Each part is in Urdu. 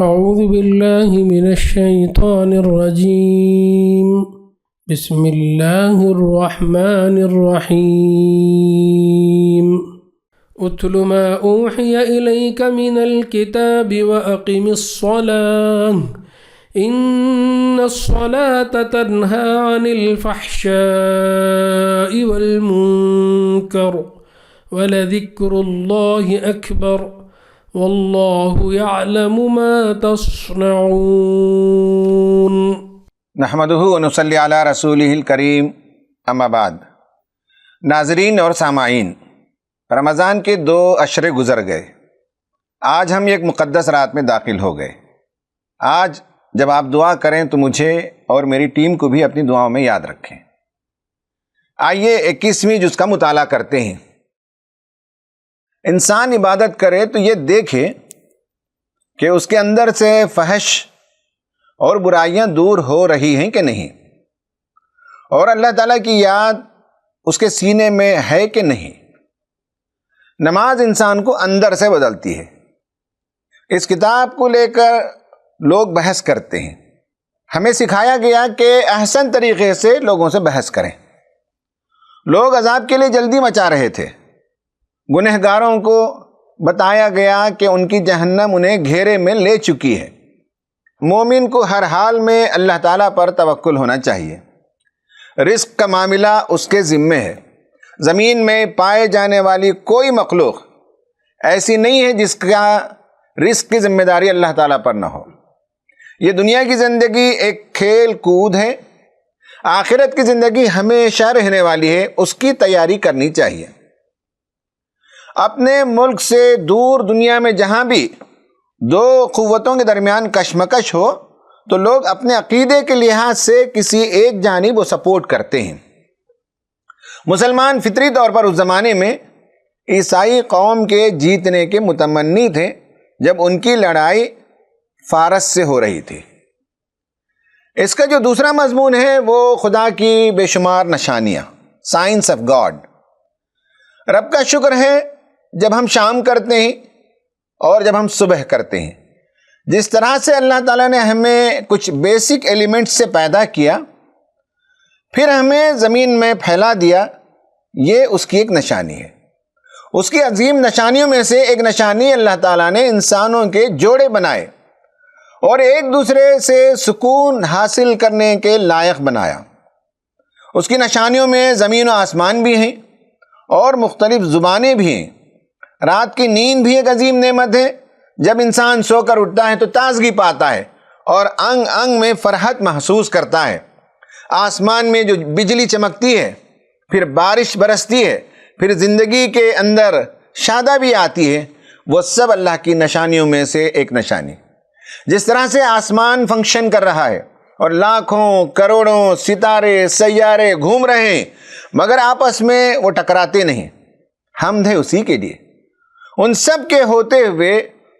أعوذ بالله من الشيطان الرجيم بسم الله الرحمن الرحيم اتل ما أوحي إليك من الكتاب وأقم الصلاة إن الصلاة تنهى عن الفحشاء والمنكر ولذكر الله أكبر والله يعلم ما تصنعون نحمدہ ونصلی علی رسولہ الکریم اما بعد۔ ناظرین اور سامعین، رمضان کے 2 عشرے گزر گئے۔ آج ہم ایک مقدس رات میں داخل ہو گئے۔ آج جب آپ دعا کریں تو مجھے اور میری ٹیم کو بھی اپنی دعاؤں میں یاد رکھیں۔ آئیے 21ویں جز کا مطالعہ کرتے ہیں۔ انسان عبادت کرے تو یہ دیکھے کہ اس کے اندر سے فحش اور برائیاں دور ہو رہی ہیں کہ نہیں، اور اللہ تعالیٰ کی یاد اس کے سینے میں ہے کہ نہیں۔ نماز انسان کو اندر سے بدلتی ہے۔ اس کتاب کو لے کر لوگ بحث کرتے ہیں۔ ہمیں سکھایا گیا کہ احسن طریقے سے لوگوں سے بحث کریں۔ لوگ عذاب کے لیے جلدی مچا رہے تھے۔ گنہگاروں کو بتایا گیا کہ ان کی جہنم انہیں گھیرے میں لے چکی ہے۔ مومن کو ہر حال میں اللہ تعالیٰ پر توکل ہونا چاہیے۔ رزق کا معاملہ اس کے ذمے ہے۔ زمین میں پائے جانے والی کوئی مخلوق ایسی نہیں ہے جس کا رزق کی ذمہ داری اللہ تعالیٰ پر نہ ہو۔ یہ دنیا کی زندگی ایک کھیل کود ہے۔ آخرت کی زندگی ہمیشہ رہنے والی ہے، اس کی تیاری کرنی چاہیے۔ اپنے ملک سے دور دنیا میں جہاں بھی 2 قوتوں کے درمیان کشمکش ہو تو لوگ اپنے عقیدے کے لحاظ سے کسی ایک جانب وہ سپورٹ کرتے ہیں۔ مسلمان فطری طور پر اس زمانے میں عیسائی قوم کے جیتنے کے متمنی تھے جب ان کی لڑائی فارس سے ہو رہی تھی۔ اس کا جو دوسرا مضمون ہے وہ خدا کی بے شمار نشانیاں، سائنس آف گاڈ۔ رب کا شکر ہے جب ہم شام کرتے ہیں اور جب ہم صبح کرتے ہیں۔ جس طرح سے اللہ تعالیٰ نے ہمیں کچھ بیسک ایلیمنٹس سے پیدا کیا، پھر ہمیں زمین میں پھیلا دیا، یہ اس کی ایک نشانی ہے۔ اس کی عظیم نشانیوں میں سے ایک نشانی اللہ تعالیٰ نے انسانوں کے جوڑے بنائے اور ایک دوسرے سے سکون حاصل کرنے کے لائق بنایا۔ اس کی نشانیوں میں زمین و آسمان بھی ہیں اور مختلف زبانیں بھی ہیں۔ رات کی نیند بھی ایک عظیم نعمت ہے۔ جب انسان سو کر اٹھتا ہے تو تازگی پاتا ہے اور انگ انگ میں فرحت محسوس کرتا ہے۔ آسمان میں جو بجلی چمکتی ہے، پھر بارش برستی ہے، پھر زندگی کے اندر شادابی آتی ہے، وہ سب اللہ کی نشانیوں میں سے ایک نشانی۔ جس طرح سے آسمان فنکشن کر رہا ہے اور لاکھوں کروڑوں ستارے سیارے گھوم رہے ہیں مگر آپس میں وہ ٹکراتے نہیں، حمد ہے اسی کے لیے۔ ان سب کے ہوتے ہوئے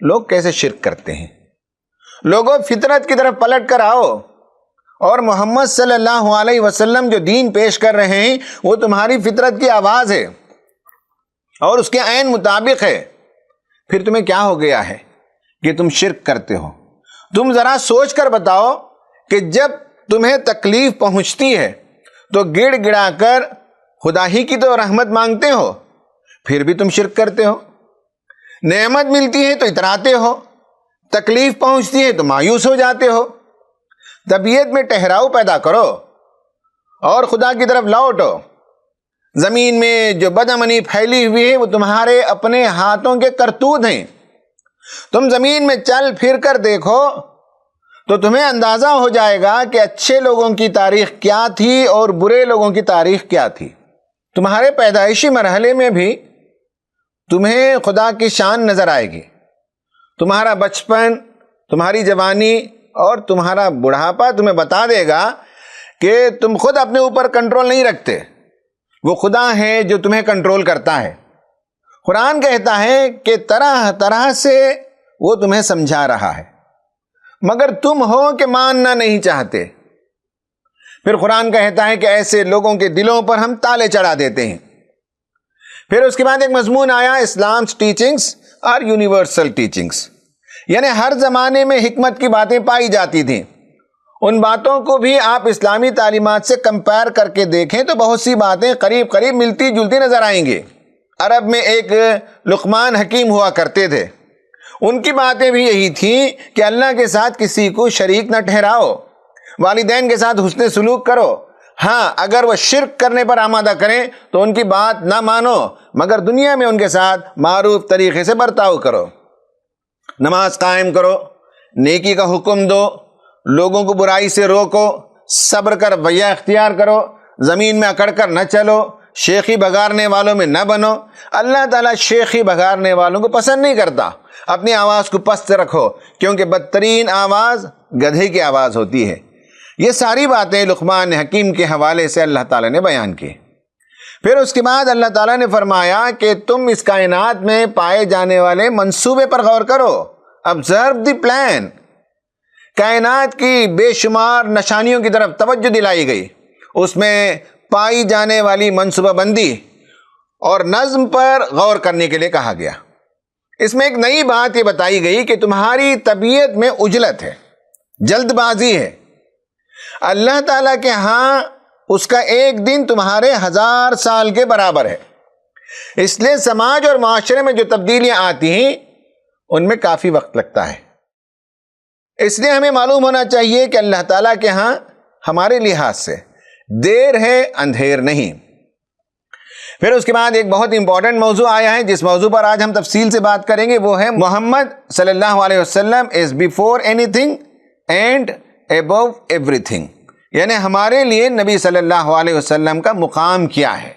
لوگ کیسے شرک کرتے ہیں؟ لوگوں، فطرت کی طرف پلٹ کر آؤ اور محمد صلی اللہ علیہ وسلم جو دین پیش کر رہے ہیں وہ تمہاری فطرت کی آواز ہے اور اس کے عین مطابق ہے۔ پھر تمہیں کیا ہو گیا ہے کہ تم شرک کرتے ہو؟ تم ذرا سوچ کر بتاؤ کہ جب تمہیں تکلیف پہنچتی ہے تو گڑ گڑا کر خدا ہی کی تو رحمت مانگتے ہو، پھر بھی تم شرک کرتے ہو۔ نعمت ملتی ہے تو اتراتے ہو، تکلیف پہنچتی ہے تو مایوس ہو جاتے ہو۔ طبیعت میں ٹھہراؤ پیدا کرو اور خدا کی طرف لوٹو۔ زمین میں جو بدامنی پھیلی ہوئی ہے وہ تمہارے اپنے ہاتھوں کے کرتوت ہیں۔ تم زمین میں چل پھر کر دیکھو تو تمہیں اندازہ ہو جائے گا کہ اچھے لوگوں کی تاریخ کیا تھی اور برے لوگوں کی تاریخ کیا تھی۔ تمہارے پیدائشی مرحلے میں بھی تمہیں خدا کی شان نظر آئے گی۔ تمہارا بچپن، تمہاری جوانی اور تمہارا بڑھاپا تمہیں بتا دے گا کہ تم خود اپنے اوپر کنٹرول نہیں رکھتے، وہ خدا ہے جو تمہیں کنٹرول کرتا ہے۔ قرآن کہتا ہے کہ طرح طرح سے وہ تمہیں سمجھا رہا ہے مگر تم ہو کہ ماننا نہیں چاہتے۔ پھر قرآن کہتا ہے کہ ایسے لوگوں کے دلوں پر ہم تالے چڑھا دیتے ہیں۔ پھر اس کے بعد ایک مضمون آیا، اسلام's ٹیچنگز آر یونیورسل ٹیچنگز، یعنی ہر زمانے میں حکمت کی باتیں پائی جاتی تھیں، ان باتوں کو بھی آپ اسلامی تعلیمات سے کمپیئر کر کے دیکھیں تو بہت سی باتیں قریب قریب ملتی جلتی نظر آئیں گی۔ عرب میں ایک لقمان حکیم ہوا کرتے تھے، ان کی باتیں بھی یہی تھیں کہ اللہ کے ساتھ کسی کو شریک نہ ٹھہراؤ، والدین کے ساتھ حسن سلوک کرو، ہاں اگر وہ شرک کرنے پر آمادہ کریں تو ان کی بات نہ مانو، مگر دنیا میں ان کے ساتھ معروف طریقے سے برتاؤ کرو، نماز قائم کرو، نیکی کا حکم دو، لوگوں کو برائی سے روکو، صبر کر رویہ اختیار کرو، زمین میں اکڑ کر نہ چلو، شیخی بگارنے والوں میں نہ بنو۔ اللہ تعالیٰ شیخی بگارنے والوں کو پسند نہیں کرتا۔ اپنی آواز کو پست رکھو، کیونکہ بدترین آواز گدھے کی آواز ہوتی ہے۔ یہ ساری باتیں لقمان حکیم کے حوالے سے اللہ تعالیٰ نے بیان کی۔ پھر اس کے بعد اللہ تعالیٰ نے فرمایا کہ تم اس کائنات میں پائے جانے والے منصوبے پر غور کرو، observe the plan۔ کائنات کی بے شمار نشانیوں کی طرف توجہ دلائی گئی، اس میں پائی جانے والی منصوبہ بندی اور نظم پر غور کرنے کے لیے کہا گیا۔ اس میں ایک نئی بات یہ بتائی گئی کہ تمہاری طبیعت میں عجلت ہے، جلد بازی ہے۔ اللہ تعالیٰ کے ہاں اس کا ایک دن تمہارے 1000 سال کے برابر ہے، اس لیے سماج اور معاشرے میں جو تبدیلیاں آتی ہیں ان میں کافی وقت لگتا ہے۔ اس لیے ہمیں معلوم ہونا چاہیے کہ اللہ تعالیٰ کے ہاں ہمارے لحاظ سے دیر ہے اندھیر نہیں۔ پھر اس کے بعد ایک بہت امپورٹنٹ موضوع آیا ہے جس موضوع پر آج ہم تفصیل سے بات کریں گے، وہ ہے محمد صلی اللہ علیہ وسلم is before any thing and above every thing, یعنی ہمارے لیے نبی صلی اللہ علیہ وسلم کا مقام کیا ہے۔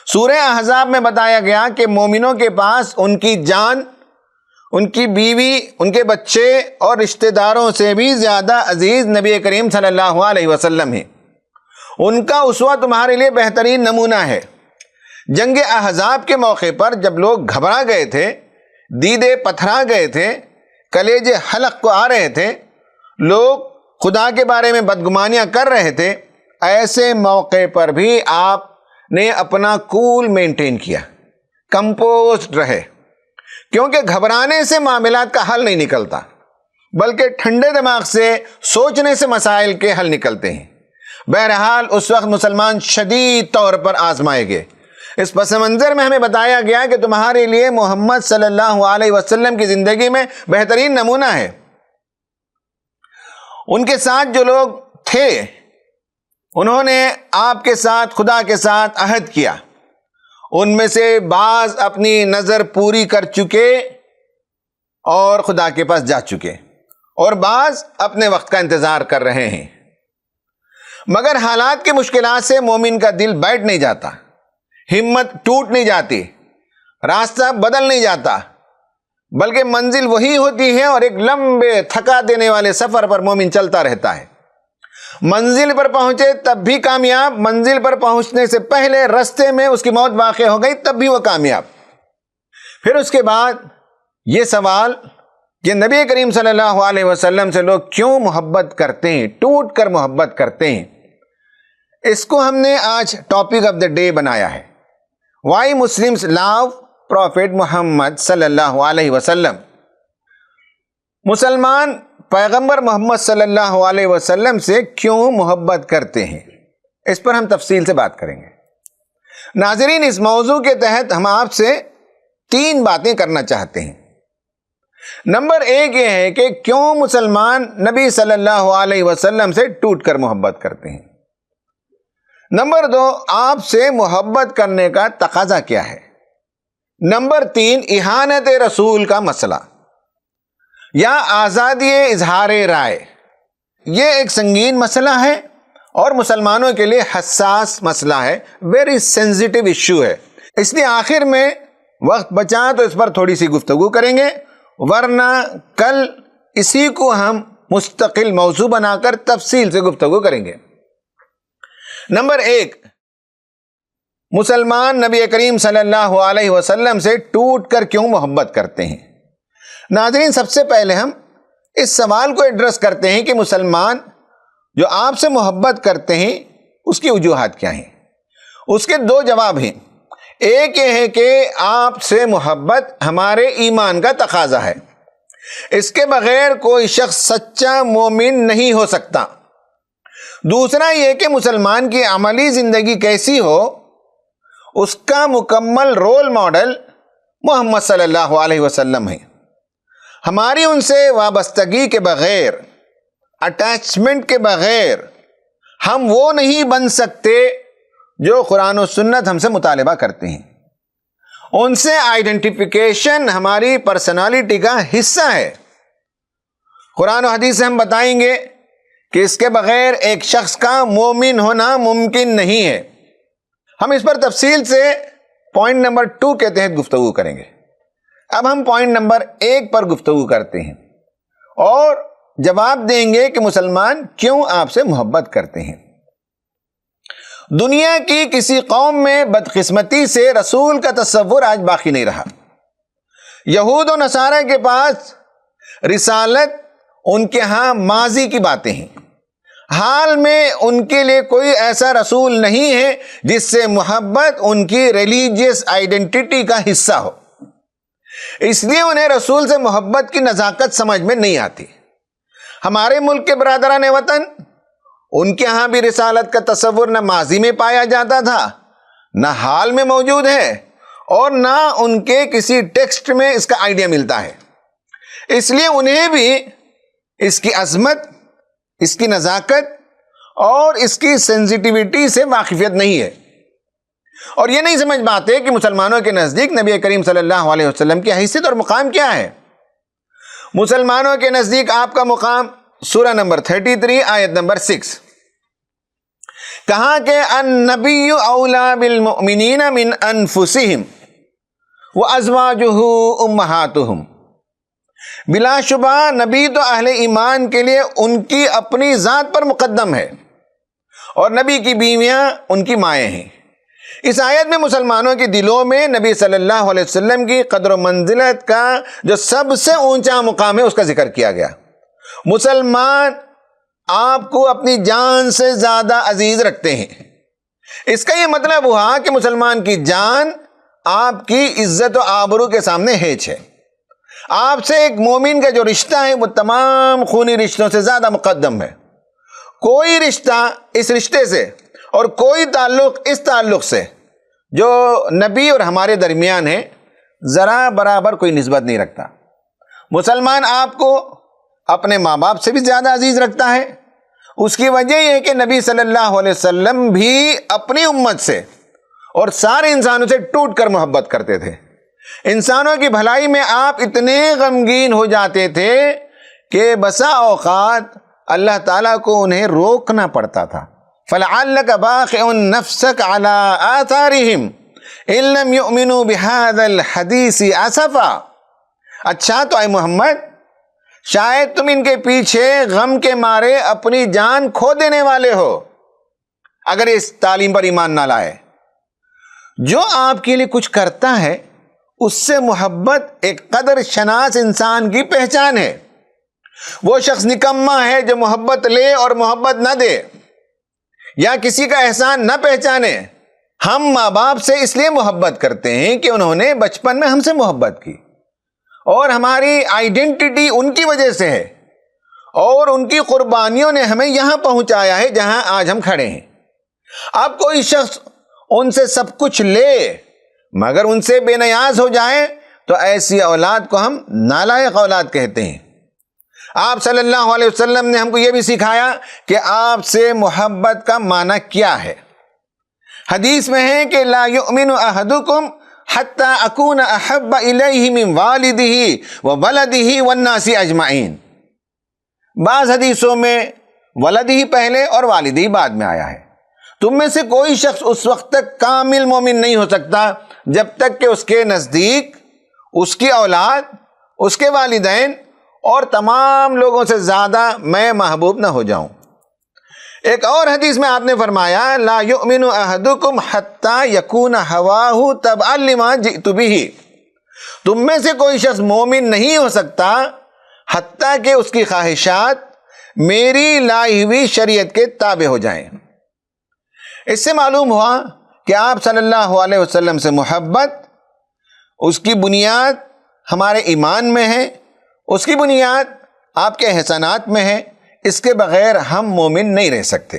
سورہ احزاب میں بتایا گیا کہ مومنوں کے پاس ان کی جان، ان کی بیوی، ان کے بچے اور رشتہ داروں سے بھی زیادہ عزیز نبی کریم صلی اللہ علیہ وسلم ہیں۔ ان کا اسوہ تمہارے لیے بہترین نمونہ ہے۔ جنگ احزاب کے موقع پر جب لوگ گھبرا گئے تھے، دیدے پتھرا گئے تھے، کلیجے حلق کو آ رہے تھے، لوگ خدا کے بارے میں بدگمانیاں کر رہے تھے، ایسے موقع پر بھی آپ نے اپنا کول مینٹین کیا، کمپوزڈ رہے، کیونکہ گھبرانے سے معاملات کا حل نہیں نکلتا، بلکہ ٹھنڈے دماغ سے سوچنے سے مسائل کے حل نکلتے ہیں۔ بہرحال اس وقت مسلمان شدید طور پر آزمائے گئے۔ اس پس منظر میں ہمیں بتایا گیا کہ تمہارے لیے محمد صلی اللہ علیہ وسلم کی زندگی میں بہترین نمونہ ہے۔ ان کے ساتھ جو لوگ تھے انہوں نے آپ کے ساتھ، خدا کے ساتھ عہد کیا، ان میں سے بعض اپنی نظر پوری کر چکے اور خدا کے پاس جا چکے، اور بعض اپنے وقت کا انتظار کر رہے ہیں۔ مگر حالات کی مشکلات سے مومن کا دل بیٹھ نہیں جاتا، ہمت ٹوٹ نہیں جاتی، راستہ بدل نہیں جاتا، بلکہ منزل وہی ہوتی ہے اور ایک لمبے تھکا دینے والے سفر پر مومن چلتا رہتا ہے۔ منزل پر پہنچے تب بھی کامیاب، منزل پر پہنچنے سے پہلے رستے میں اس کی موت واقع ہو گئی تب بھی وہ کامیاب۔ پھر اس کے بعد یہ سوال کہ نبی کریم صلی اللہ علیہ وسلم سے لوگ کیوں محبت کرتے ہیں، ٹوٹ کر محبت کرتے ہیں، اس کو ہم نے آج ٹاپک آف دا ڈے بنایا ہے، وائی مسلمز لو پروفیٹ محمد صلی اللہ علیہ وسلم۔ مسلمان پیغمبر محمد صلی اللہ علیہ وسلم سے کیوں محبت کرتے ہیں، اس پر ہم تفصیل سے بات کریں گے۔ ناظرین، اس موضوع کے تحت ہم آپ سے 3 باتیں کرنا چاہتے ہیں۔ نمبر 1 یہ ہے کہ کیوں مسلمان نبی صلی اللہ علیہ وسلم سے ٹوٹ کر محبت کرتے ہیں۔ نمبر 2، آپ سے محبت کرنے کا تقاضا کیا ہے۔ نمبر 3، اہانت رسول کا مسئلہ یا آزادی اظہار رائے۔ یہ ایک سنگین مسئلہ ہے اور مسلمانوں کے لیے حساس مسئلہ ہے، ویری سینسٹیو ایشو ہے، اس لیے آخر میں وقت بچا تو اس پر تھوڑی سی گفتگو کریں گے، ورنہ کل اسی کو ہم مستقل موضوع بنا کر تفصیل سے گفتگو کریں گے۔ نمبر 1، مسلمان نبی کریم صلی اللہ علیہ وسلم سے ٹوٹ کر کیوں محبت کرتے ہیں۔ ناظرین، سب سے پہلے ہم اس سوال کو ایڈریس کرتے ہیں کہ مسلمان جو آپ سے محبت کرتے ہیں اس کی وجوہات کیا ہیں۔ اس کے 2 جواب ہیں۔ ایک یہ ہے کہ آپ سے محبت ہمارے ایمان کا تقاضا ہے، اس کے بغیر کوئی شخص سچا مومن نہیں ہو سکتا۔ دوسرا یہ کہ مسلمان کی عملی زندگی کیسی ہو، اس کا مکمل رول ماڈل محمد صلی اللہ علیہ وسلم ہے۔ ہماری ان سے وابستگی کے بغیر، اٹیچمنٹ کے بغیر ہم وہ نہیں بن سکتے جو قرآن و سنت ہم سے مطالبہ کرتے ہیں۔ ان سے آئیڈینٹیفیکیشن ہماری پرسنالٹی کا حصہ ہے۔ قرآن و حدیث سے ہم بتائیں گے کہ اس کے بغیر ایک شخص کا مومن ہونا ممکن نہیں ہے۔ ہم اس پر تفصیل سے پوائنٹ نمبر 2 کے تحت گفتگو کریں گے۔ اب ہم پوائنٹ نمبر 1 پر گفتگو کرتے ہیں اور جواب دیں گے کہ مسلمان کیوں آپ سے محبت کرتے ہیں۔ دنیا کی کسی قوم میں بدقسمتی سے رسول کا تصور آج باقی نہیں رہا۔ یہود و نصارہ کے پاس رسالت ان کے ہاں ماضی کی باتیں ہیں۔ حال میں ان کے لیے کوئی ایسا رسول نہیں ہے جس سے محبت ان کی ریلیجیس آئیڈینٹی کا حصہ ہو، اس لیے انہیں رسول سے محبت کی نزاکت سمجھ میں نہیں آتی۔ ہمارے ملک کے برادران وطن، ان کے ہاں بھی رسالت کا تصور نہ ماضی میں پایا جاتا تھا، نہ حال میں موجود ہے، اور نہ ان کے کسی ٹیکسٹ میں اس کا آئیڈیا ملتا ہے۔ اس لیے انہیں بھی اس کی عظمت، اس کی نزاکت اور اس کی سینسٹیوٹی سے واقفیت نہیں ہے، اور یہ نہیں سمجھ پاتے کہ مسلمانوں کے نزدیک نبی کریم صلی اللہ علیہ وسلم کی حیثیت اور مقام کیا ہے۔ مسلمانوں کے نزدیک آپ کا مقام سورہ نمبر 33 آیت نمبر 6، کہا کہ النبی اولا بالمؤمنین من انفسہم وازواجہ امہاتہم، بلا شبہ نبی تو اہل ایمان کے لیے ان کی اپنی ذات پر مقدم ہے، اور نبی کی بیویاں ان کی مائیں ہیں۔ اس آیت میں مسلمانوں کے دلوں میں نبی صلی اللہ علیہ وسلم کی قدر و منزلت کا جو سب سے اونچا مقام ہے اس کا ذکر کیا گیا۔ مسلمان آپ کو اپنی جان سے زیادہ عزیز رکھتے ہیں۔ اس کا یہ مطلب ہوا کہ مسلمان کی جان آپ کی عزت و آبرو کے سامنے ہیچ ہے۔ آپ سے ایک مومن کا جو رشتہ ہے وہ تمام خونی رشتوں سے زیادہ مقدم ہے۔ کوئی رشتہ اس رشتے سے اور کوئی تعلق اس تعلق سے جو نبی اور ہمارے درمیان ہے ذرا برابر کوئی نسبت نہیں رکھتا۔ مسلمان آپ کو اپنے ماں باپ سے بھی زیادہ عزیز رکھتا ہے۔ اس کی وجہ یہ ہے کہ نبی صلی اللہ علیہ وسلم بھی اپنی امت سے اور سارے انسانوں سے ٹوٹ کر محبت کرتے تھے۔ انسانوں کی بھلائی میں آپ اتنے غمگین ہو جاتے تھے کہ بسا اوقات اللہ تعالیٰ کو انہیں روکنا پڑتا تھا۔ فَلَعَلَّكَ بَاخِعٌ نَفْسَكَ عَلَىٰ آثَارِهِمْ إِن لَّمْ يُؤْمِنُوا بِهَٰذَا الْحَدِيثِ آسَفًا۔ اچھا تو اے محمد، شاید تم ان کے پیچھے غم کے مارے اپنی جان کھو دینے والے ہو اگر اس تعلیم پر ایمان نہ لائے۔ جو آپ کے لیے کچھ کرتا ہے اس سے محبت ایک قدر شناس انسان کی پہچان ہے۔ وہ شخص نکما ہے جو محبت لے اور محبت نہ دے یا کسی کا احسان نہ پہچانے۔ ہم ماں باپ سے اس لیے محبت کرتے ہیں کہ انہوں نے بچپن میں ہم سے محبت کی، اور ہماری آئیڈینٹی ان کی وجہ سے ہے، اور ان کی قربانیوں نے ہمیں یہاں پہنچایا ہے جہاں آج ہم کھڑے ہیں۔ اب کوئی شخص ان سے سب کچھ لے مگر ان سے بے نیاز ہو جائے تو ایسی اولاد کو ہم نالائق اولاد کہتے ہیں۔ آپ صلی اللہ علیہ وسلم نے ہم کو یہ بھی سکھایا کہ آپ سے محبت کا معنی کیا ہے۔ حدیث میں ہے کہ لا یؤمن احدکم حتی اکون احب الیہ من والدہ وولدہ والناس اجمعین۔ بعض حدیثوں میں ولدہ پہلے اور والدہ بعد میں آیا ہے۔ تم میں سے کوئی شخص اس وقت تک کامل مومن نہیں ہو سکتا جب تک کہ اس کے نزدیک اس کی اولاد، اس کے والدین اور تمام لوگوں سے زیادہ میں محبوب نہ ہو جاؤں۔ ایک اور حدیث میں آپ نے فرمایا لا یؤمن احدکم حتی یکون ہواہ تبعا لما جئت بہ۔ تم میں سے کوئی شخص مومن نہیں ہو سکتا حتیٰ کہ اس کی خواہشات میری لائی ہوئی شریعت کے تابع ہو جائیں۔ اس سے معلوم ہوا کہ آپ صلی اللہ علیہ وسلم سے محبت، اس کی بنیاد ہمارے ایمان میں ہے، اس کی بنیاد آپ کے احسانات میں ہے، اس کے بغیر ہم مومن نہیں رہ سکتے۔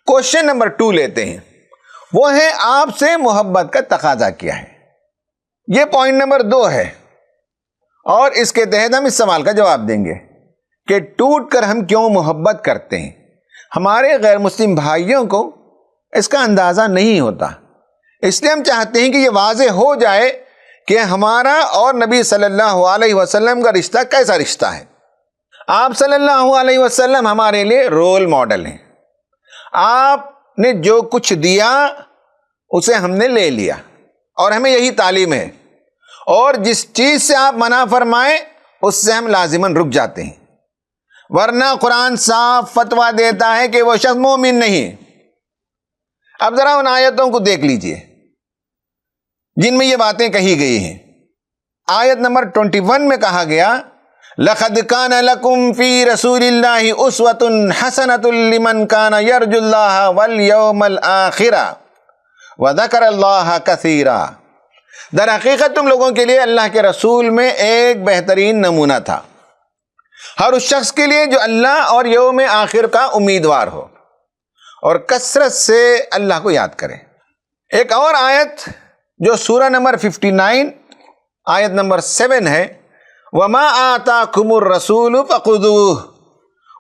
کوشچن نمبر 2 لیتے ہیں، وہ ہے آپ سے محبت کا تقاضا کیا ہے؟ یہ پوائنٹ نمبر 2 ہے، اور اس کے تحت ہم اس سوال کا جواب دیں گے کہ ٹوٹ کر ہم کیوں محبت کرتے ہیں۔ ہمارے غیر مسلم بھائیوں کو اس کا اندازہ نہیں ہوتا، اس لیے ہم چاہتے ہیں کہ یہ واضح ہو جائے کہ ہمارا اور نبی صلی اللہ علیہ وسلم کا رشتہ کیسا رشتہ ہے۔ آپ صلی اللہ علیہ وسلم ہمارے لیے رول ماڈل ہیں۔ آپ نے جو کچھ دیا اسے ہم نے لے لیا، اور ہمیں یہی تعلیم ہے، اور جس چیز سے آپ منع فرمائیں اس سے ہم لازماً رک جاتے ہیں، ورنہ قرآن صاف فتویٰ دیتا ہے کہ وہ شخص مومن نہیں۔ اب ذرا ان آیتوں کو دیکھ لیجئے جن میں یہ باتیں کہی گئی ہیں۔ آیت نمبر 21 میں کہا گیا، لَقَدْ كَانَ لَكُمْ فِي رَسُولِ اللَّهِ أُسْوَةٌ حَسَنَةٌ لِمَنْ كَانَ يَرْجُو اللَّهَ وَالْيَوْمَ الْآخِرَ وَذَكَرَ اللَّهَ كَثِيرًا۔ در حقیقت تم لوگوں کے لیے اللہ کے رسول میں ایک بہترین نمونہ تھا، ہر اس شخص کے لیے جو اللہ اور یوم آخر کا امیدوار ہو اور کثرت سے اللہ کو یاد کرے۔ ایک اور آیت جو سورہ نمبر 59 آیت نمبر 7 ہے، وَمَا آتَاكُمُ الرَّسُولُ فَخُذُوهُ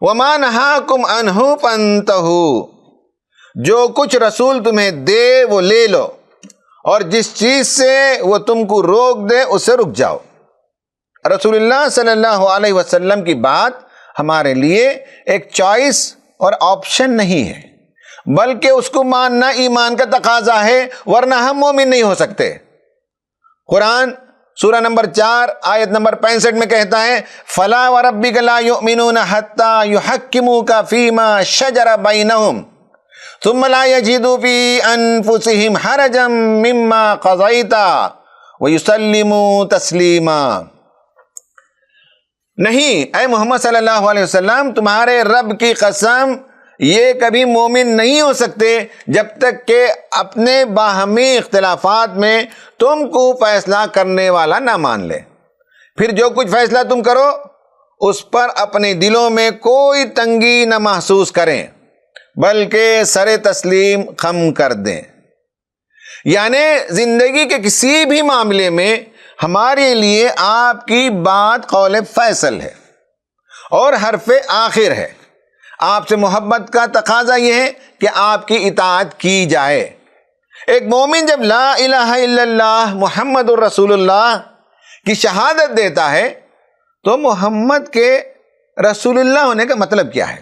وَمَا نَهَاكُمْ عَنْهُ فَانْتَهُوا۔ جو کچھ رسول تمہیں دے وہ لے لو، اور جس چیز سے وہ تم کو روک دے اسے رک جاؤ۔ رسول اللہ صلی اللہ علیہ وسلم کی بات ہمارے لیے ایک چوائس اور آپشن نہیں ہے، بلکہ اس کو ماننا ایمان کا تقاضا ہے، ورنہ ہم مومن نہیں ہو سکتے۔ قرآن سورہ نمبر 4 آیت نمبر 65 میں کہتا ہے، فَلَا وَرَبِّكَ لَا يُؤْمِنُونَ حَتَّى يُحَكِّمُوكَ فِي مَا شَجَرَ بَيْنَهُمْ ثُمَّ لَا يَجِدُوا فِي أَنفُسِهِمْ حَرَجًا مِّمَّا قَضَيْتَ وَيُسَلِّمُوا تَسْلِيمًا۔ نہیں اے محمد صلی اللہ علیہ وسلم، تمہارے رب کی قسم، یہ کبھی مومن نہیں ہو سکتے جب تک کہ اپنے باہمی اختلافات میں تم کو فیصلہ کرنے والا نہ مان لے، پھر جو کچھ فیصلہ تم کرو اس پر اپنے دلوں میں کوئی تنگی نہ محسوس کریں، بلکہ سر تسلیم خم کر دیں۔ یعنی زندگی کے کسی بھی معاملے میں ہمارے لیے آپ کی بات قول فیصل ہے اور حرف آخر ہے۔ آپ سے محبت کا تقاضا یہ ہے کہ آپ کی اطاعت کی جائے۔ ایک مومن جب لا الہ الا اللہ محمد الرسول اللہ کی شہادت دیتا ہے تو محمد کے رسول اللہ ہونے کا مطلب کیا ہے؟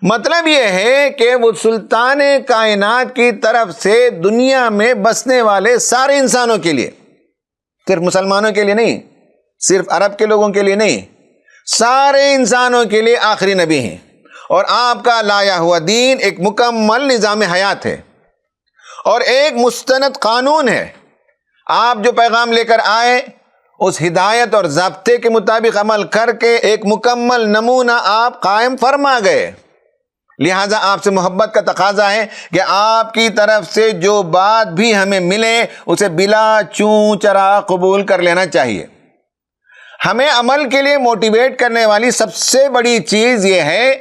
مطلب یہ ہے کہ وہ سلطان کائنات کی طرف سے دنیا میں بسنے والے سارے انسانوں کے لیے، صرف مسلمانوں کے لیے نہیں، صرف عرب کے لوگوں کے لیے نہیں، سارے انسانوں کے لیے آخری نبی ہیں، اور آپ کا لایا ہوا دین ایک مکمل نظام حیات ہے اور ایک مستند قانون ہے۔ آپ جو پیغام لے کر آئے اس ہدایت اور ضابطے کے مطابق عمل کر کے ایک مکمل نمونہ آپ قائم فرما گئے، لہٰذا آپ سے محبت کا تقاضا ہے کہ آپ کی طرف سے جو بات بھی ہمیں ملے اسے بلا چوں چرا قبول کر لینا چاہیے۔ ہمیں عمل کے لیے موٹیویٹ کرنے والی سب سے بڑی چیز یہ ہے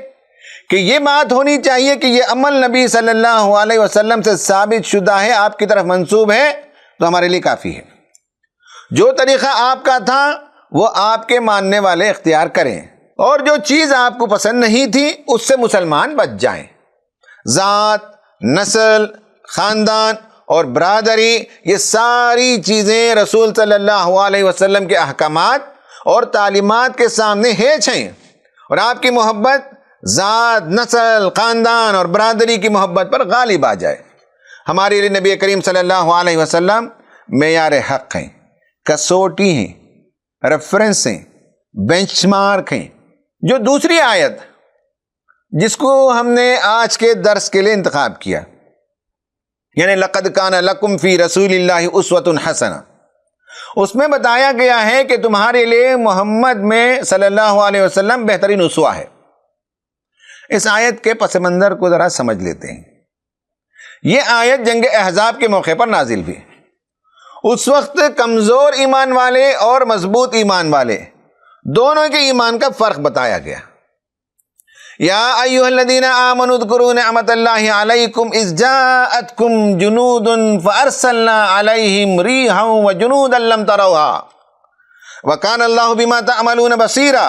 کہ یہ بات ہونی چاہیے کہ یہ عمل نبی صلی اللہ علیہ وسلم سے ثابت شدہ ہے، آپ کی طرف منسوب ہے، تو ہمارے لیے کافی ہے۔ جو طریقہ آپ کا تھا وہ آپ کے ماننے والے اختیار کریں، اور جو چیز آپ کو پسند نہیں تھی اس سے مسلمان بچ جائیں۔ ذات، نسل، خاندان اور برادری، یہ ساری چیزیں رسول صلی اللہ علیہ وسلم کے احکامات اور تعلیمات کے سامنے ہیچ ہیں، اور آپ کی محبت ذات، نسل، خاندان اور برادری کی محبت پر غالب آ جائے۔ ہمارے لیے نبی کریم صلی اللہ علیہ وسلم معیار حق ہیں، کسوٹی ہیں، ریفرنس ہیں، بینچ مارک ہیں۔ جو دوسری آیت جس کو ہم نے آج کے درس کے لیے انتخاب کیا، یعنی لَقَدْ كَانَ لَكُمْ فِي رَسُولِ اللَّهِ أُسْوَةٌ حَسَنَةٌ، اس میں بتایا گیا ہے کہ تمہارے لیے محمد میں صلی اللہ علیہ وسلم بہترین اسوہ ہے۔ اس آیت کے پس منظر کو ذرا سمجھ لیتے ہیں۔ یہ آیت جنگ احزاب کے موقع پر نازل ہوئی۔ اس وقت کمزور ایمان والے اور مضبوط ایمان والے دونوں کے ایمان کا فرق بتایا گیا۔ یا ایھا الذین آمنوا اذکروا نعمت اللہ علیکم اذ جاءتکم جنود فارسلنا علیہم ریحا وجنودا لم تروها وکان اللہ بما تعملون بصیرا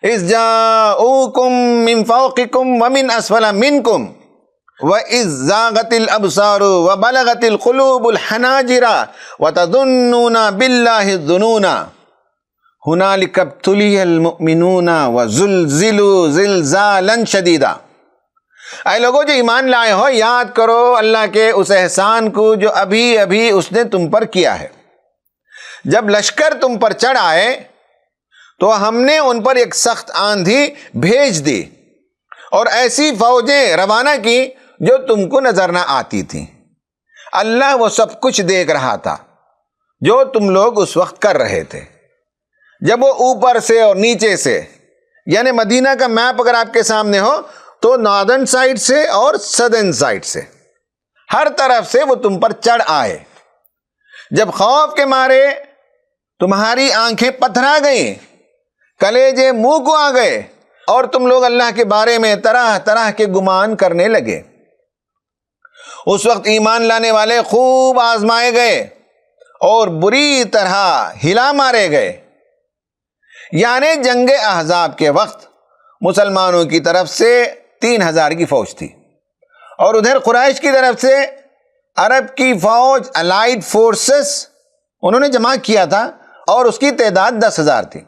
اذ جاءوکم من فوقکم ومن اسفل منکم وَإِذْ زَاغَتِ الْأَبْصَارُ وَبَلَغَتِ الْقُلُوبُ الْحَنَاجِرَ وَتَظُنُّونَ بِاللَّهِ الظُّنُونَ هُنَالِكَ ابْتُلِيَ الْمُؤْمِنُونَ وَزُلْزِلُوا زِلْزَالًا شَدِيدًا۔ اے لوگوں جو ایمان لائے ہو، یاد کرو اللہ کے اس احسان کو جو ابھی ابھی اس نے تم پر کیا ہے۔ جب لشکر تم پر چڑھ آئے تو ہم نے ان پر ایک سخت آندھی بھیج دی اور ایسی فوجیں روانہ کی جو تم کو نظر نہ آتی تھی۔ اللہ وہ سب کچھ دیکھ رہا تھا جو تم لوگ اس وقت کر رہے تھے۔ جب وہ اوپر سے اور نیچے سے، یعنی مدینہ کا میپ اگر آپ کے سامنے ہو تو ناردرن سائڈ سے اور سدرن سائڈ سے ہر طرف سے وہ تم پر چڑھ آئے۔ جب خوف کے مارے تمہاری آنکھیں پتھرا گئیں، کلیجے منہ کو آ گئے اور تم لوگ اللہ کے بارے میں طرح طرح کے گمان کرنے لگے۔ اس وقت ایمان لانے والے خوب آزمائے گئے اور بری طرح ہلا مارے گئے۔ یعنی جنگ احزاب کے وقت مسلمانوں کی طرف سے 3000 کی فوج تھی اور ادھر قریش کی طرف سے عرب کی فوج الائیڈ فورسز انہوں نے جمع کیا تھا اور اس کی تعداد 10,000 تھی۔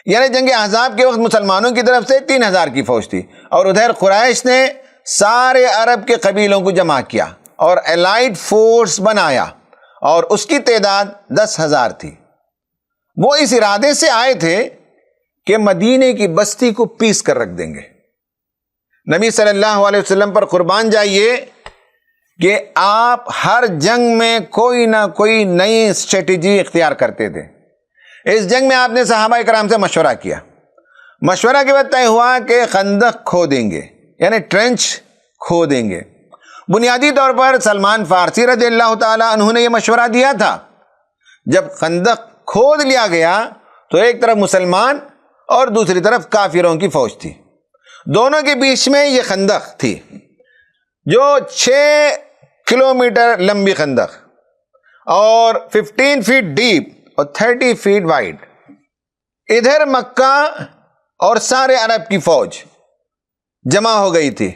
یعنی جنگ احزاب کے وقت مسلمانوں کی طرف سے 3000 کی فوج تھی اور ادھر قریش نے سارے عرب کے قبیلوں کو جمع کیا اور الائیڈ فورس بنایا اور اس کی تعداد 10,000 تھی۔ وہ اس ارادے سے آئے تھے کہ مدینے کی بستی کو پیس کر رکھ دیں گے۔ نبی صلی اللہ علیہ وسلم پر قربان جائیے کہ آپ ہر جنگ میں کوئی نہ کوئی نئی اسٹریٹجی اختیار کرتے تھے۔ اس جنگ میں آپ نے صحابہ کرام سے مشورہ کیا، مشورہ کے بعد طے ہوا کہ خندق کھودیں گے، یعنی ٹرنچ کھودیں گے۔ بنیادی طور پر سلمان فارسی رضی اللہ تعالی عنہ نے یہ مشورہ دیا تھا۔ جب خندق کھود لیا گیا تو ایک طرف مسلمان اور دوسری طرف کافروں کی فوج تھی، دونوں کے بیچ میں یہ خندق تھی جو 6 کلومیٹر لمبی خندق اور 15 فیٹ ڈیپ اور 30 فیٹ وائڈ۔ ادھر مکہ اور سارے عرب کی فوج جمع ہو گئی تھی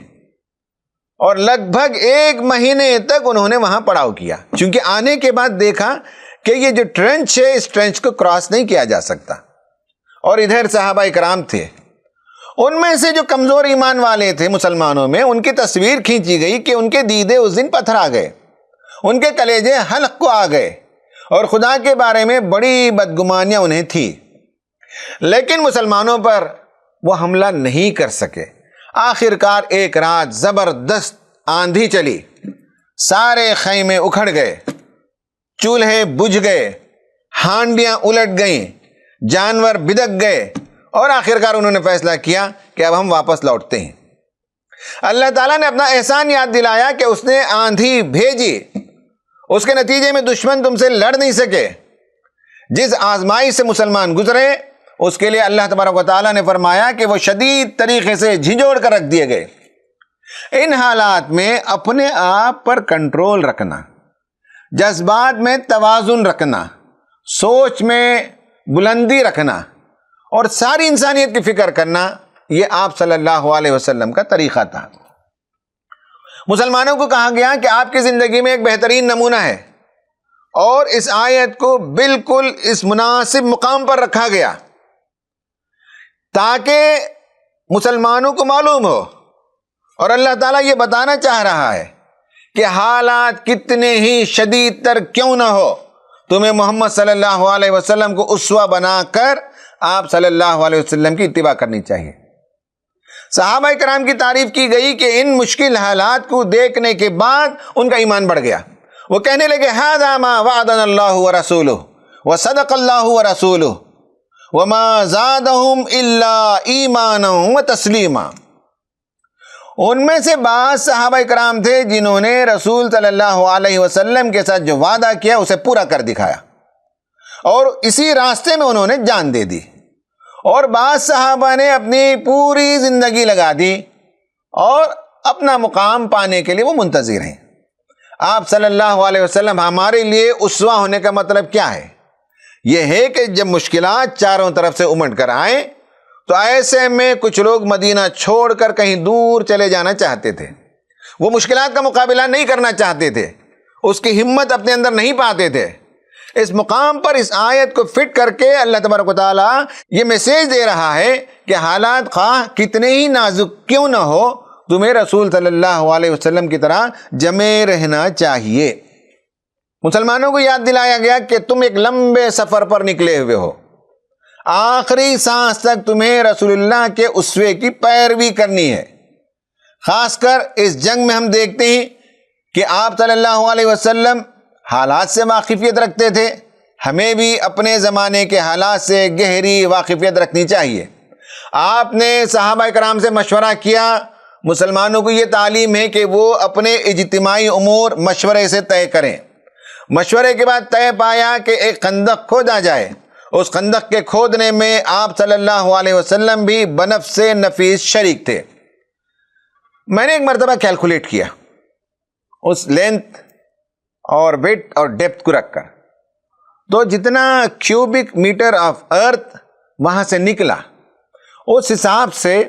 اور لگ بھگ 1 مہینے تک انہوں نے وہاں پڑاؤ کیا، چونکہ آنے کے بعد دیکھا کہ یہ جو ٹرنچ ہے اس ٹرنچ کو کراس نہیں کیا جا سکتا۔ اور ادھر صحابہ کرام تھے، ان میں سے جو کمزور ایمان والے تھے مسلمانوں میں، ان کی تصویر کھینچی گئی کہ ان کے دیدے اس دن پتھر آ گئے، ان کے کلیجے حلق کو آ گئے اور خدا کے بارے میں بڑی بدگمانیاں انہیں تھی، لیکن مسلمانوں پر وہ حملہ نہیں کر سکے۔ آخر کار ایک رات زبردست آندھی چلی، سارے خیمے اکھڑ گئے، چولہے بجھ گئے، ہانڈیاں الٹ گئیں، جانور بدک گئے اور آخر کار انہوں نے فیصلہ کیا کہ اب ہم واپس لوٹتے ہیں۔ اللہ تعالیٰ نے اپنا احسان یاد دلایا کہ اس نے آندھی بھیجی، اس کے نتیجے میں دشمن تم سے لڑ نہیں سکے۔ جس آزمائی سے مسلمان گزرے اس کے لیے اللہ تبارک و تعالیٰ نے فرمایا کہ وہ شدید طریقے سے جھنجھوڑ کر رکھ دیے گئے۔ ان حالات میں اپنے آپ پر کنٹرول رکھنا، جذبات میں توازن رکھنا، سوچ میں بلندی رکھنا اور ساری انسانیت کی فکر کرنا، یہ آپ صلی اللہ علیہ وسلم کا طریقہ تھا۔ مسلمانوں کو کہا گیا کہ آپ کی زندگی میں ایک بہترین نمونہ ہے اور اس آیت کو بالکل اس مناسب مقام پر رکھا گیا تاکہ مسلمانوں کو معلوم ہو، اور اللہ تعالیٰ یہ بتانا چاہ رہا ہے کہ حالات کتنے ہی شدید تر کیوں نہ ہو، تمہیں محمد صلی اللہ علیہ وسلم کو اسوہ بنا کر آپ صلی اللہ علیہ وسلم کی اتباع کرنی چاہیے۔ صحابہ کرام کی تعریف کی گئی کہ ان مشکل حالات کو دیکھنے کے بعد ان کا ایمان بڑھ گیا۔ وہ کہنے لگے ھذا ما وعدنا اللہ ورسولہ وصدق اللہ ورسولہ وما زادہم الا ایمانا وتسلیما۔ ان میں سے بعض صحابہ کرام تھے جنہوں نے رسول صلی اللہ علیہ وسلم کے ساتھ جو وعدہ کیا اسے پورا کر دکھایا اور اسی راستے میں انہوں نے جان دے دی۔ اور بعض صحابہ نے اپنی پوری زندگی لگا دی اور اپنا مقام پانے کے لیے وہ منتظر ہیں۔ آپ صلی اللہ علیہ وسلم ہمارے لیے اسوہ ہونے کا مطلب کیا ہے؟ یہ ہے کہ جب مشکلات چاروں طرف سے امٹ کر آئیں تو ایسے میں کچھ لوگ مدینہ چھوڑ کر کہیں دور چلے جانا چاہتے تھے، وہ مشکلات کا مقابلہ نہیں کرنا چاہتے تھے، اس کی ہمت اپنے اندر نہیں پاتے تھے۔ اس مقام پر اس آیت کو فٹ کر کے اللہ تبارک و تعالیٰ یہ میسیج دے رہا ہے کہ حالات خواہ کتنے ہی نازک کیوں نہ ہو، تمہیں رسول صلی اللہ علیہ وسلم کی طرح جمے رہنا چاہیے۔ مسلمانوں کو یاد دلایا گیا کہ تم ایک لمبے سفر پر نکلے ہوئے ہو، آخری سانس تک تمہیں رسول اللہ کے اسوے کی پیروی کرنی ہے۔ خاص کر اس جنگ میں ہم دیکھتے ہیں کہ آپ صلی اللہ علیہ وسلم حالات سے واقفیت رکھتے تھے، ہمیں بھی اپنے زمانے کے حالات سے گہری واقفیت رکھنی چاہیے۔ آپ نے صحابہ کرام سے مشورہ کیا، مسلمانوں کو یہ تعلیم ہے کہ وہ اپنے اجتماعی امور مشورے سے طے کریں۔ مشورے کے بعد طے پایا کہ ایک خندق کھودا جائے، اس خندق کے کھودنے میں آپ صلی اللہ علیہ وسلم بھی بنفس نفیس شریک تھے۔ میں نے ایک مرتبہ کیلکولیٹ کیا اس لینتھ اور ویڈتھ اور ڈیپتھ کو رکھ کر، تو جتنا کیوبک میٹر آف ارتھ وہاں سے نکلا، اس حساب سے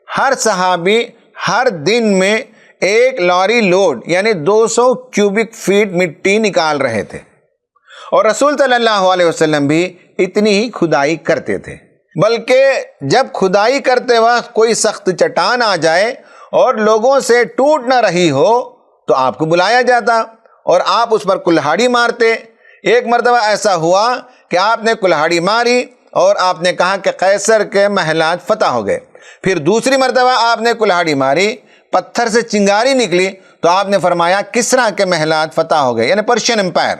ہر صحابی ہر دن میں ایک لاری لوڈ یعنی 200 کیوبک فیٹ مٹی نکال رہے تھے، اور رسول صلی اللہ علیہ وسلم بھی اتنی ہی کھدائی کرتے تھے۔ بلکہ جب کھدائی کرتے وقت کوئی سخت چٹان آ جائے اور لوگوں سے ٹوٹ نہ رہی ہو تو آپ کو بلایا جاتا اور آپ اس پر کلہاڑی مارتے۔ ایک مرتبہ ایسا ہوا کہ آپ نے کلہاڑی ماری اور آپ نے کہا کہ قیصر کے محلات فتح ہو گئے۔ پھر دوسری مرتبہ آپ نے کلہاڑی ماری، پتھر سے چنگاری نکلی تو آپ نے فرمایا کسریٰ کے محلات فتح ہو گئے، یعنی پرشین امپائر۔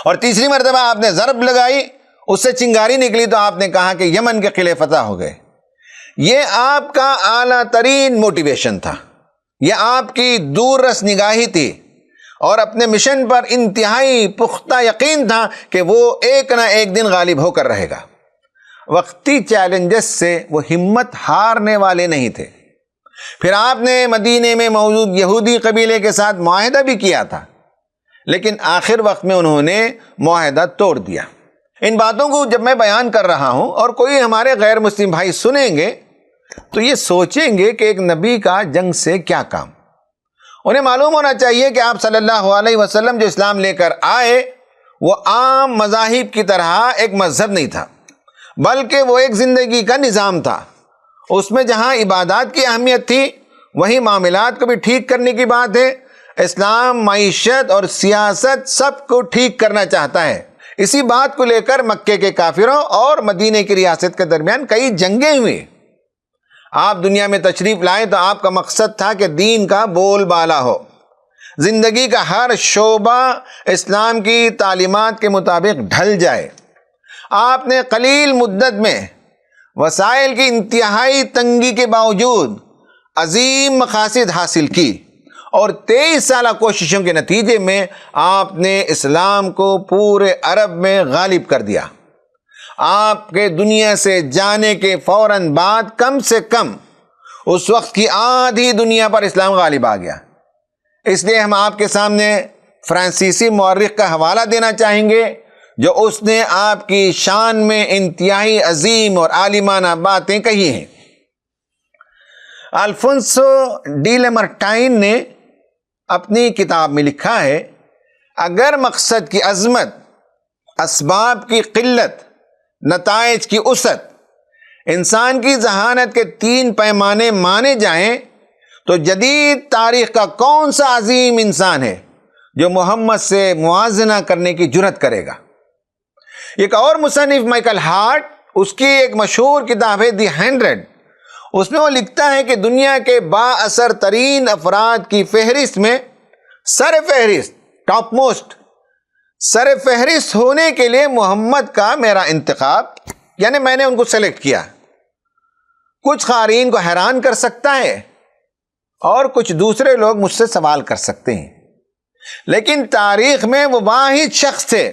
اور تیسری مرتبہ آپ نے ضرب لگائی، اس سے چنگاری نکلی تو آپ نے کہا کہ یمن کے قلعے فتح ہو گئے۔ یہ آپ کا اعلیٰ ترین موٹیویشن تھا، یہ آپ کی دور رس نگاہی تھی، اور اپنے مشن پر انتہائی پختہ یقین تھا کہ وہ ایک نہ ایک دن غالب ہو کر رہے گا۔ وقتی چیلنجز سے وہ ہمت ہارنے والے نہیں تھے۔ پھر آپ نے مدینے میں موجود یہودی قبیلے کے ساتھ معاہدہ بھی کیا تھا، لیکن آخر وقت میں انہوں نے معاہدہ توڑ دیا۔ ان باتوں کو جب میں بیان کر رہا ہوں اور کوئی ہمارے غیر مسلم بھائی سنیں گے تو یہ سوچیں گے کہ ایک نبی کا جنگ سے کیا کام۔ انہیں معلوم ہونا چاہیے کہ آپ صلی اللہ علیہ وسلم جو اسلام لے کر آئے وہ عام مذاہب کی طرح ایک مذہب نہیں تھا، بلکہ وہ ایک زندگی کا نظام تھا۔ اس میں جہاں عبادات کی اہمیت تھی وہیں معاملات کو بھی ٹھیک کرنے کی بات ہے۔ اسلام معیشت اور سیاست سب کو ٹھیک کرنا چاہتا ہے۔ اسی بات کو لے کر مکے کے کافروں اور مدینے کی ریاست کے درمیان کئی جنگیں ہوئی۔ آپ دنیا میں تشریف لائے تو آپ کا مقصد تھا کہ دین کا بول بالا ہو، زندگی کا ہر شعبہ اسلام کی تعلیمات کے مطابق ڈھل جائے۔ آپ نے قلیل مدت میں وسائل کی انتہائی تنگی کے باوجود عظیم مقاصد حاصل کی، اور 23 سالہ کوششوں کے نتیجے میں آپ نے اسلام کو پورے عرب میں غالب کر دیا۔ آپ کے دنیا سے جانے کے فوراً بعد کم سے کم اس وقت کی آدھی دنیا پر اسلام غالب آ گیا۔ اس لیے ہم آپ کے سامنے فرانسیسی مورخ کا حوالہ دینا چاہیں گے جو اس نے آپ کی شان میں انتہائی عظیم اور عالمانہ باتیں کہی ہیں۔ الفونسو ڈی لیمارٹائن نے اپنی کتاب میں لکھا ہے، اگر مقصد کی عظمت، اسباب کی قلت، نتائج کی وسعت، انسان کی ذہانت کے 3 پیمانے مانے جائیں تو جدید تاریخ کا کون سا عظیم انسان ہے جو محمد سے موازنہ کرنے کی جرات کرے گا؟ ایک اور مصنف مائیکل ہارٹ، اس کی ایک مشہور کتاب ہے دی 100، اس میں وہ لکھتا ہے کہ دنیا کے با اثر ترین افراد کی فہرست میں سر فہرست، ٹاپ موسٹ سر فہرست ہونے کے لیے محمد کا میرا انتخاب، یعنی میں نے ان کو سلیکٹ کیا۔ کچھ قارئین کو حیران کر سکتا ہے اور کچھ دوسرے لوگ مجھ سے سوال کر سکتے ہیں، لیکن تاریخ میں وہ واحد شخص تھے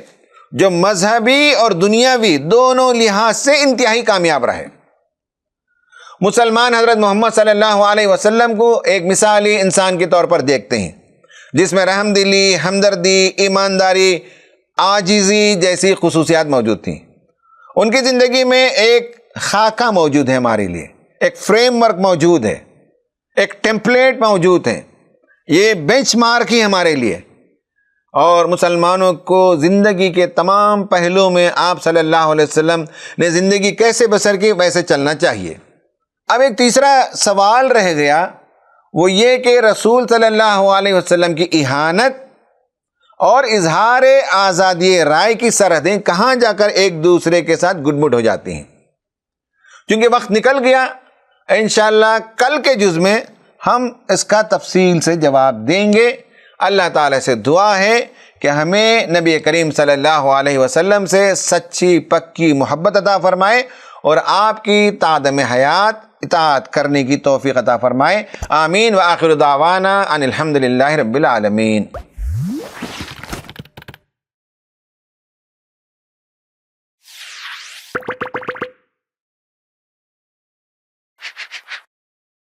جو مذہبی اور دنیاوی دونوں لحاظ سے انتہائی کامیاب رہے۔ مسلمان حضرت محمد صلی اللہ علیہ وسلم کو ایک مثالی انسان کے طور پر دیکھتے ہیں، جس میں رحم دلی، ہمدردی، ایمانداری، عاجزی جیسی خصوصیات موجود تھیں۔ ان کی زندگی میں ایک خاکہ موجود ہے، ہمارے لیے ایک فریم ورک موجود ہے، ایک ٹیمپلیٹ موجود ہے، یہ بینچ مارک ہی ہمارے لیے۔ اور مسلمانوں کو زندگی کے تمام پہلوؤں میں آپ صلی اللہ علیہ وسلم نے زندگی کیسے بسر کی ویسے چلنا چاہیے۔ اب ایک تیسرا سوال رہ گیا، وہ یہ کہ رسول صلی اللہ علیہ وسلم کی اہانت اور اظہار آزادی رائے کی سرحدیں کہاں جا کر ایک دوسرے کے ساتھ گڈ مڈ ہو جاتی ہیں۔ چونکہ وقت نکل گیا، انشاءاللہ کل کے جز میں ہم اس کا تفصیل سے جواب دیں گے۔ اللہ تعالیٰ سے دعا ہے کہ ہمیں نبی کریم صلی اللہ علیہ وسلم سے سچی پکی محبت عطا فرمائے اور آپ کی تعدم حیات اطاعت کرنے کی توفیق عطا فرمائے۔ آمین وآخر دعوانا ان الحمدللہ رب العالمین۔